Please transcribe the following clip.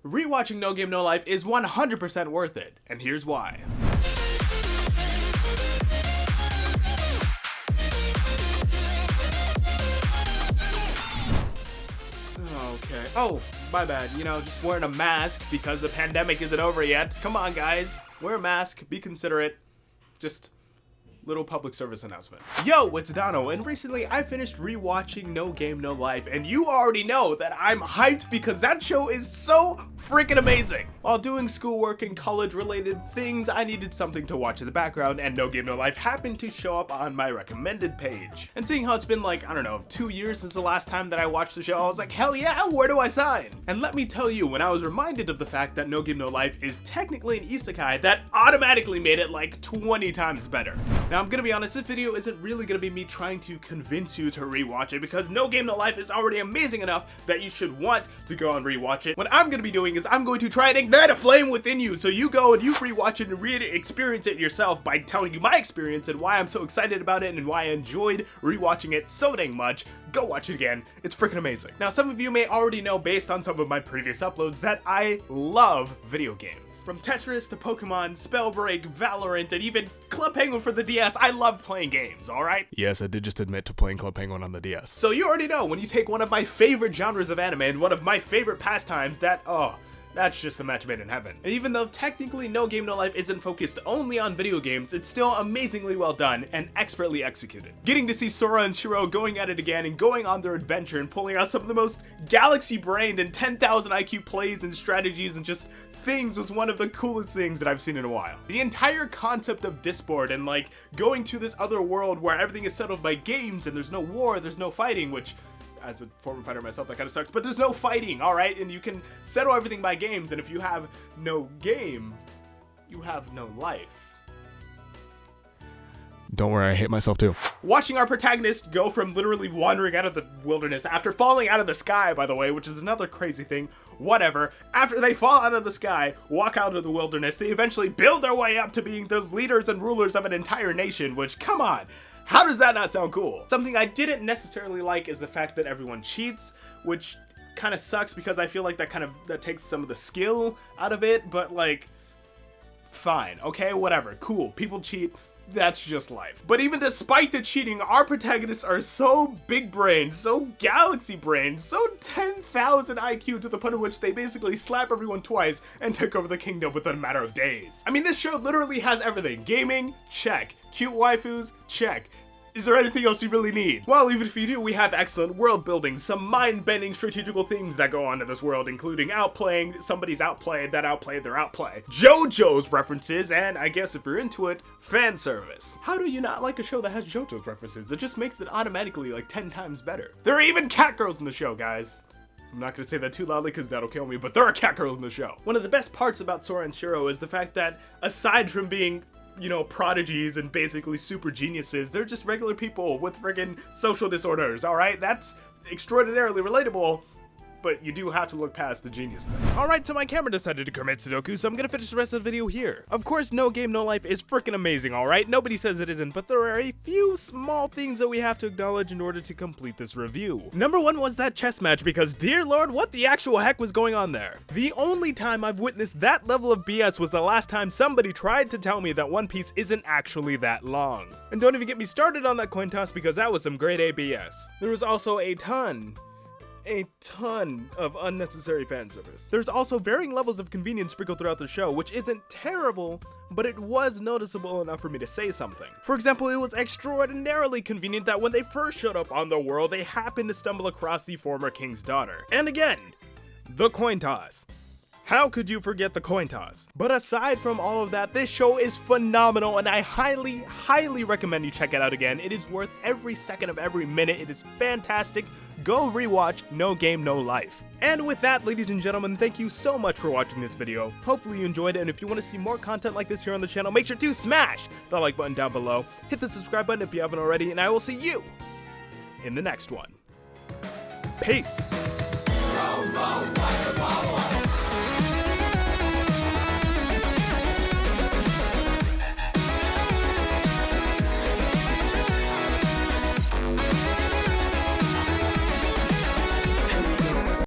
rewatching No Game No Life is 100% worth it, and here's why. Okay. Oh, my bad. You know, just wearing a mask because the pandemic isn't over yet. Come on, guys. Wear a mask. Be considerate. Just little public service announcement. Yo, it's Dono, and recently I finished rewatching No Game No Life, and you already know that I'm hyped because that show is so freaking amazing. While doing schoolwork and college-related things, I needed something to watch in the background, and No Game No Life happened to show up on my recommended page. And seeing how it's been like, I don't know, 2 years since the last time that I watched the show, I was like, hell yeah, where do I sign? And let me tell you, when I was reminded of the fact that No Game No Life is technically an isekai, that automatically made it like 20 times better. Now, I'm gonna be honest, this video isn't really gonna be me trying to convince you to rewatch it because No Game No Life is already amazing enough that you should want to go and rewatch it. What I'm gonna be doing is I'm going to try and ignite a flame within you so you go and you rewatch it and really experience it yourself by telling you my experience and why I'm so excited about it and why I enjoyed rewatching it so dang much. Go watch it again. It's freaking amazing. Now, some of you may already know based on some of my previous uploads that I love video games. From Tetris to Pokemon, Spellbreak, Valorant, and even Club Penguin for the DS, I love playing games, alright? Yes, I did just admit to playing Club Penguin on the DS. So you already know when you take one of my favorite genres of anime and one of my favorite pastimes that, that's just a match made in heaven. And even though technically No Game No Life isn't focused only on video games, it's still amazingly well done and expertly executed. Getting to see Sora and Shiro going at it again and going on their adventure and pulling out some of the most galaxy-brained and 10,000 IQ plays and strategies and just things was one of the coolest things that I've seen in a while. The entire concept of Discord and like going to this other world where everything is settled by games and there's no war, there's no fighting, which as a former fighter myself, that kind of sucks, but there's no fighting, alright? And you can settle everything by games, and if you have no game, you have no life. Don't worry, I hate myself too. Watching our protagonist go from literally wandering out of the wilderness after falling out of the sky, by the way, which is another crazy thing, whatever. After they fall out of the sky, walk out of the wilderness, they eventually build their way up to being the leaders and rulers of an entire nation, which, come on. How does that not sound cool? Something I didn't necessarily like is the fact that everyone cheats, which kind of sucks because I feel like that takes some of the skill out of it, but like, fine, okay, whatever, cool, people cheat, that's just life. But even despite the cheating, our protagonists are so big brained, so galaxy brained, so 10,000 IQ to the point at which they basically slap everyone twice and take over the kingdom within a matter of days. I mean, this show literally has everything. Gaming, check. Cute waifus, check. Is there anything else you really need? Well, even if you do, we have excellent world building, some mind-bending strategical things that go on in this world, including outplaying somebody's outplay, that outplay, their outplay, JoJo's references, and I guess if you're into it, fan service. How do you not like a show that has JoJo's references? It just makes it automatically like 10 times better. There are even cat girls in the show, guys. I'm not gonna say that too loudly because that'll kill me, but there are cat girls in the show. One of the best parts about Sora and Shiro is the fact that, aside from being, you know, prodigies and basically super geniuses, they're just regular people with friggin' social disorders, alright? That's extraordinarily relatable, but you do have to look past the genius thing. Alright, so my camera decided to commit Sudoku, so I'm gonna finish the rest of the video here. Of course, No Game No Life is freaking amazing, alright? Nobody says it isn't, but there are a few small things that we have to acknowledge in order to complete this review. Number one was that chess match, because dear lord, what the actual heck was going on there? The only time I've witnessed that level of BS was the last time somebody tried to tell me that One Piece isn't actually that long. And don't even get me started on that coin toss because that was some grade A BS. There was also a ton of unnecessary fan service. There's also varying levels of convenience sprinkled throughout the show, which isn't terrible, but it was noticeable enough for me to say something. For example, it was extraordinarily convenient that when they first showed up on the world, they happened to stumble across the former king's daughter. And again, the coin toss. How could you forget the coin toss? But aside from all of that, this show is phenomenal and I highly, highly recommend you check it out again. It is worth every second of every minute. It is fantastic. Go rewatch No Game No Life. And with that, ladies and gentlemen, thank you so much for watching this video. Hopefully you enjoyed it, and if you want to see more content like this here on the channel, make sure to smash the like button down below. Hit the subscribe button if you haven't already, and I will see you in the next one. Peace.